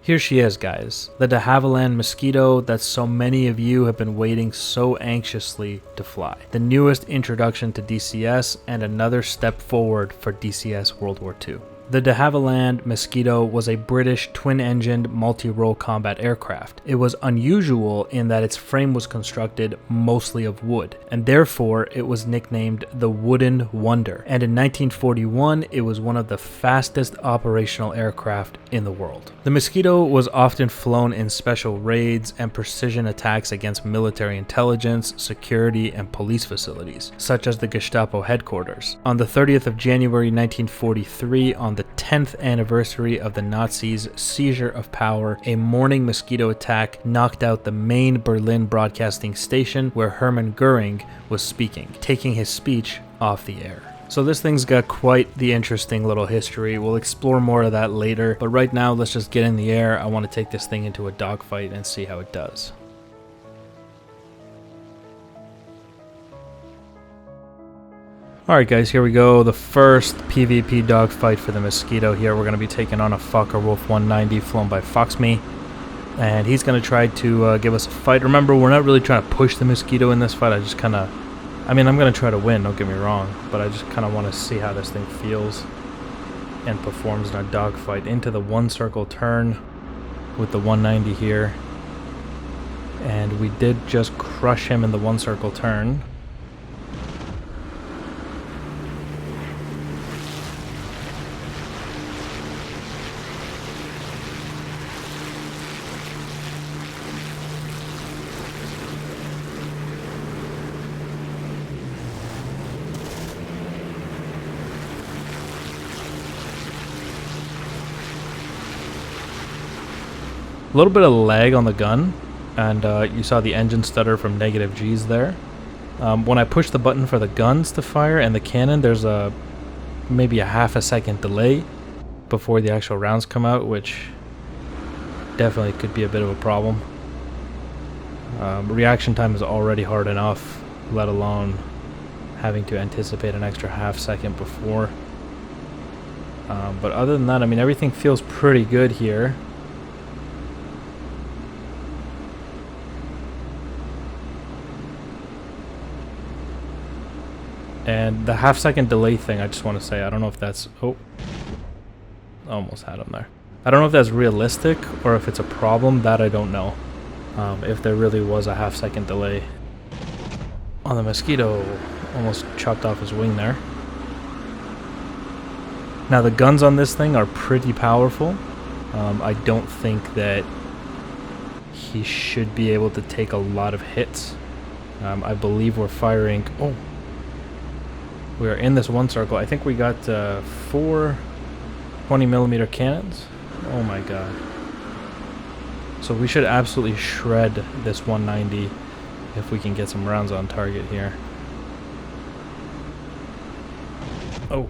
Here she is, guys, the de Havilland Mosquito that so many of you have been waiting so anxiously to fly. The newest introduction to DCS and another step forward for DCS World War II. The de Havilland Mosquito was a British twin-engined multi-role combat aircraft. It was unusual in that its frame was constructed mostly of wood, and therefore it was nicknamed the Wooden Wonder. And in 1941, it was one of the fastest operational aircraft in the world. The Mosquito was often flown in special raids and precision attacks against military intelligence, security, and police facilities, such as the Gestapo headquarters. On the 30th of January 1943, on the 10th anniversary of the Nazis' seizure of power, a morning Mosquito attack knocked out the main Berlin broadcasting station where Hermann Goering was speaking, taking his speech off the air. So this thing's got quite the interesting little history. We'll explore more of that later, but right now let's just get in the air. I want to take this thing into a dogfight and see how it does. Alright guys, here we go. The first PvP dogfight for the Mosquito here. We're going to be taking on a Focke-Wulf 190 flown by Foxme. And he's going to try to give us a fight. Remember, we're not really trying to push the Mosquito in this fight. I just kind of... I'm going to try to win, don't get me wrong. But I just kind of want to see how this thing feels and performs in our dogfight. Into the one circle turn with the 190 here. And we did just crush him in the one circle turn. A little bit of lag on the gun, and you saw the engine stutter from negative G's there. When I push the button for the guns to fire and the cannon, there's maybe a half a second delay before the actual rounds come out, which definitely could be a bit of a problem. Reaction time is already hard enough, let alone having to anticipate an extra half second before. But other than that, I mean, everything feels pretty good here. And the half second delay thing, I just want to say, I don't know if that's... Oh. Almost had him there. I don't know if that's realistic or if it's a problem. That I don't know. If there really was a half second delay. On the Mosquito, almost chopped off his wing there. Now the guns on this thing are pretty powerful. I don't think that he should be able to take a lot of hits. I believe we're firing... Oh! We are in this one circle. I think we got 4 20mm cannons. Oh my god. So we should absolutely shred this 190 if we can get some rounds on target here. Oh.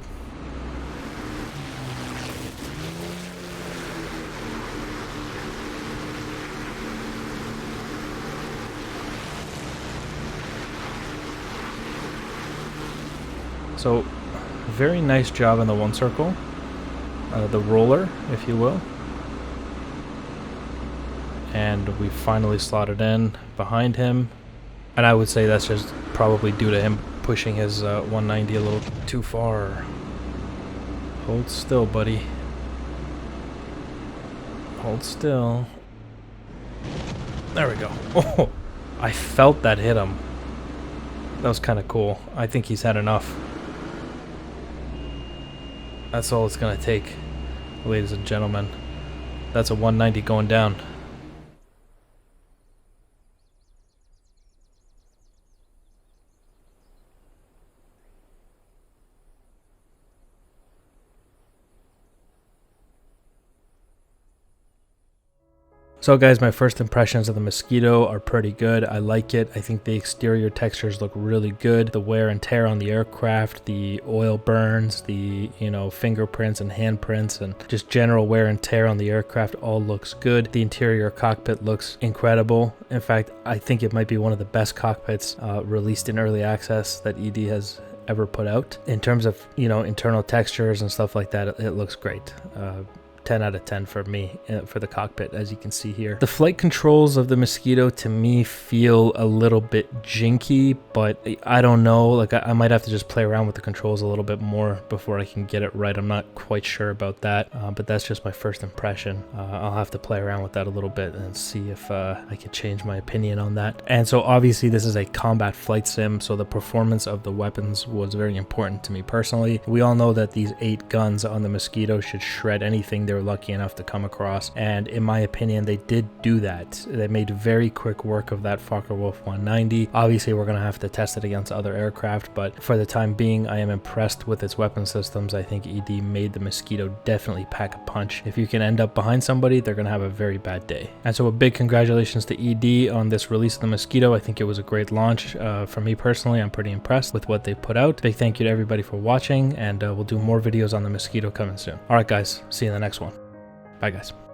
So, very nice job in the one circle. The roller, if you will. And we finally slotted in behind him. And I would say that's just probably due to him pushing his 190 a little too far. Hold still, buddy. Hold still. There we go. Oh, I felt that hit him. That was kind of cool. I think he's had enough. That's all it's going to take, ladies and gentlemen. That's a 190 going down. So guys, my first impressions of the Mosquito are pretty good. I like it. I think the exterior textures look really good. The wear and tear on the aircraft, the oil burns, the, fingerprints and handprints, and just general wear and tear on the aircraft all looks good. The interior cockpit looks incredible. In fact, I think it might be one of the best cockpits released in early access that ED has ever put out. In terms of, internal textures and stuff like that, it looks great. 10 out of 10 for me for the cockpit, as you can see here. The flight controls of the Mosquito to me feel a little bit jinky, but I don't know, like I might have to just play around with the controls a little bit more before I can get it right. I'm not quite sure about that, but that's just my first impression. I'll have to play around with that a little bit and see if I can change my opinion on that. And so obviously this is a combat flight sim, so the performance of the weapons was very important to me personally. We all know that these 8 guns on the Mosquito should shred anything they're lucky enough to come across, and in my opinion they did do that. They made very quick work of that Focke-Wulf 190. Obviously we're going to have to test it against other aircraft, but for the time being I am impressed with its weapon systems. I think ED made the Mosquito definitely pack a punch. If you can end up behind somebody, they're going to have a very bad day. And so a big congratulations to ED on this release of the Mosquito. I think it was a great launch. For me personally, I'm pretty impressed with what they put out. Big thank you to everybody for watching, and we'll do more videos on the Mosquito coming soon. Alright guys, see you in the next one. Bye guys.